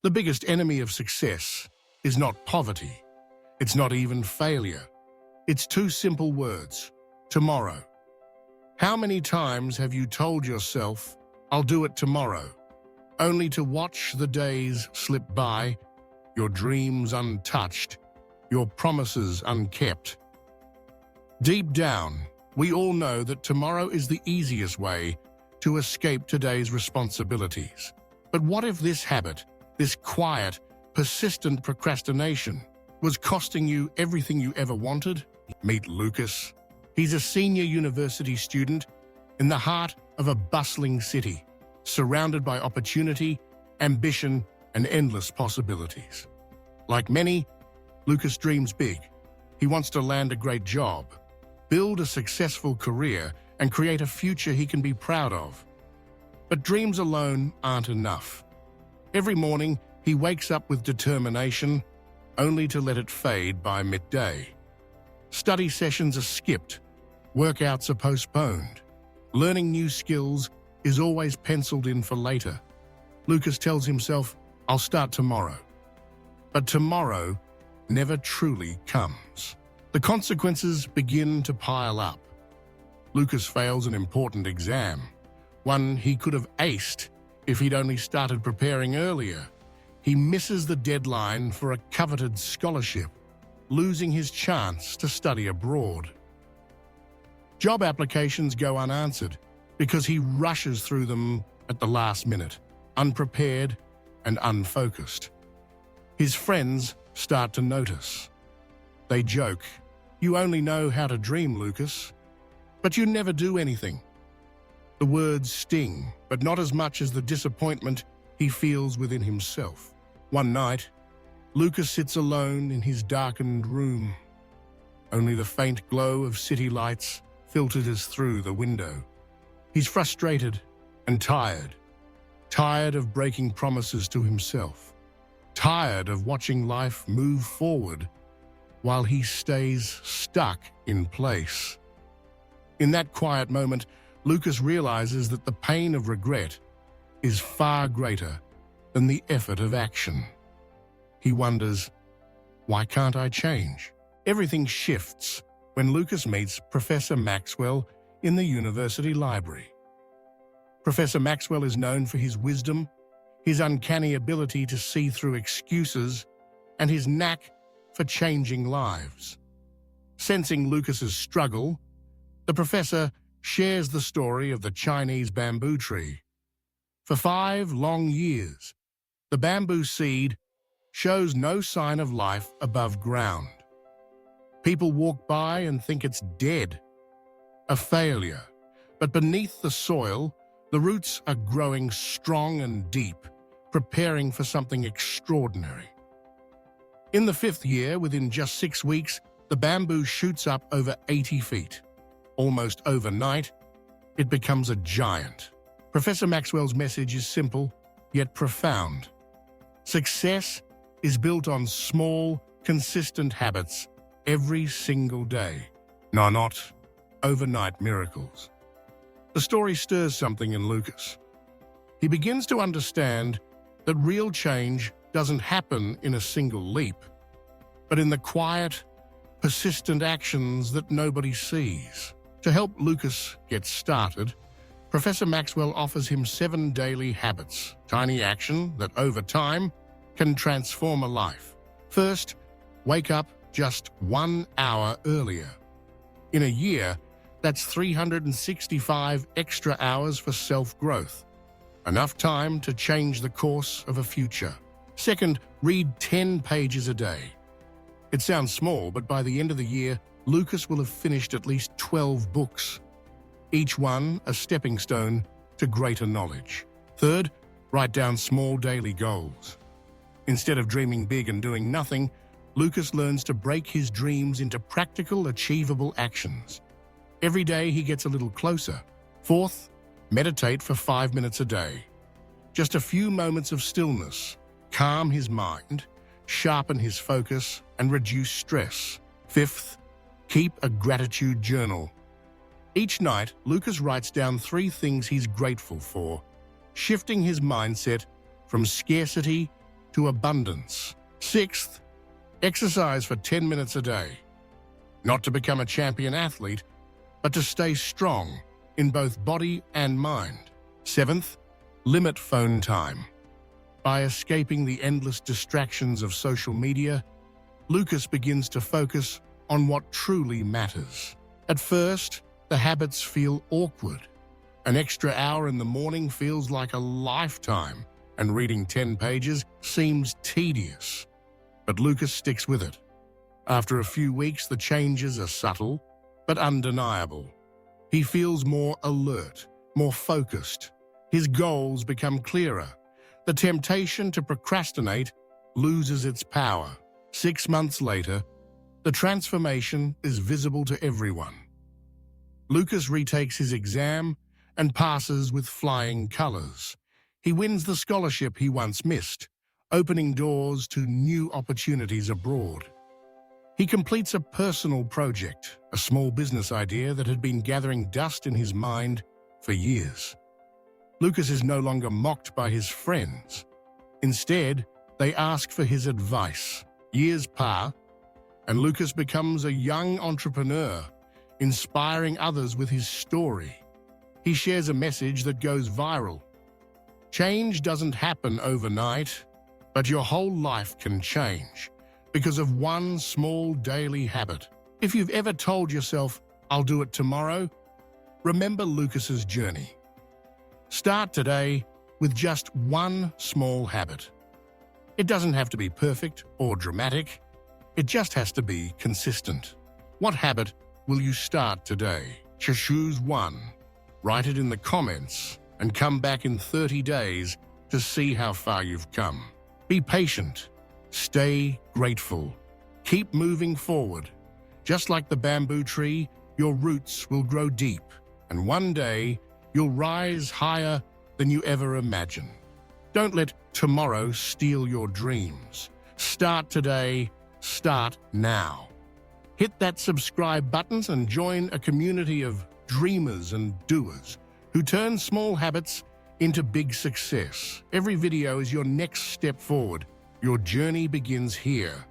The biggest enemy of success is not poverty. It's not even failure. It's two simple words: tomorrow. How many times have you told yourself, "I'll do it tomorrow," only to watch the days slip by, your dreams untouched, your promises unkept? Deep down, we all know that tomorrow is the easiest way to escape today's responsibilities. But what if this habit, this quiet, persistent procrastination, was costing you everything you ever wanted? Meet Lucas. He's a senior university student in the heart of a bustling city, surrounded by opportunity, ambition, and endless possibilities. Like many, Lucas dreams big. He wants to land a great job, build a successful career, and create a future he can be proud of. But dreams alone aren't enough. Every morning, he wakes up with determination, only to let it fade by midday. Study sessions are skipped, workouts are postponed. Learning new skills is always penciled in for later. Lucas tells himself, "I'll start tomorrow." But tomorrow never truly comes. The consequences begin to pile up. Lucas fails an important exam, one he could have aced if he'd only started preparing earlier. He misses the deadline for a coveted scholarship, losing his chance to study abroad. Job applications go unanswered because he rushes through them at the last minute, unprepared and unfocused. His friends start to notice. They joke, "You only know how to dream, Lucas, but you never do anything." The words sting, but not as much as the disappointment he feels within himself. One night, Lucas sits alone in his darkened room. Only the faint glow of city lights filters through the window. He's frustrated and tired of breaking promises to himself, tired of watching life move forward while he stays stuck in place. In that quiet moment, Lucas realizes that the pain of regret is far greater than the effort of action. He wonders, why can't I change? Everything shifts when Lucas meets Professor Maxwell in the university library. Professor Maxwell is known for his wisdom, his uncanny ability to see through excuses, and his knack for changing lives. Sensing Lucas's struggle, the professor shares the story of the Chinese bamboo tree. For 5 long years, the bamboo seed shows no sign of life above ground. People walk by and think it's dead, a failure. But beneath the soil, the roots are growing strong and deep, preparing for something extraordinary. In the 5th year, within just 6 weeks, the bamboo shoots up over 80 feet. Almost overnight, it becomes a giant. Professor Maxwell's message is simple, yet profound. Success is built on small, consistent habits every single day, not overnight miracles. The story stirs something in Lucas. He begins to understand that real change doesn't happen in a single leap, but in the quiet, persistent actions that nobody sees. To help Lucas get started, Professor Maxwell offers him 7 daily habits, tiny action that over time can transform a life. First, wake up just 1 hour earlier. In a year, that's 365 extra hours for self-growth, enough time to change the course of a future. Second, read 10 pages a day. It sounds small, but by the end of the year, Lucas will have finished at least 12 books, each one a stepping stone to greater knowledge. Third, write down small daily goals. Instead of dreaming big and doing nothing, Lucas learns to break his dreams into practical, achievable actions. Every day he gets a little closer. Fourth, meditate for 5 minutes a day. Just a few moments of stillness, calm his mind, sharpen his focus, and reduce stress. Fifth, keep a gratitude journal. Each night, Lucas writes down 3 things he's grateful for, shifting his mindset from scarcity to abundance. Sixth, exercise for 10 minutes a day. Not to become a champion athlete, but to stay strong in both body and mind. Seventh, limit phone time. By escaping the endless distractions of social media, Lucas begins to focus on what truly matters. At first, the habits feel awkward. An extra hour in the morning feels like a lifetime, and reading 10 pages seems tedious. But Lucas sticks with it. After a few weeks, the changes are subtle, but undeniable. He feels more alert, more focused. His goals become clearer. The temptation to procrastinate loses its power. 6 months later, the transformation is visible to everyone. Lucas retakes his exam and passes with flying colors. He wins the scholarship he once missed, opening doors to new opportunities abroad. He completes a personal project, a small business idea that had been gathering dust in his mind for years. Lucas is no longer mocked by his friends. Instead, they ask for his advice. Years pass, and Lucas becomes a young entrepreneur, inspiring others with his story. He shares a message that goes viral. Change doesn't happen overnight, but your whole life can change because of one small daily habit. If you've ever told yourself, "I'll do it tomorrow," remember Lucas's journey. Start today with just one small habit. It doesn't have to be perfect or dramatic. It just has to be consistent. What habit will you start today? Choose one. Write it in the comments and come back in 30 days to see how far you've come. Be patient. Stay grateful. Keep moving forward. Just like the bamboo tree, your roots will grow deep, and one day you'll rise higher than you ever imagined. Don't let tomorrow steal your dreams. Start today. Start now. Hit that subscribe button and join a community of dreamers and doers who turn small habits into big success. Every video is your next step forward. Your journey begins here.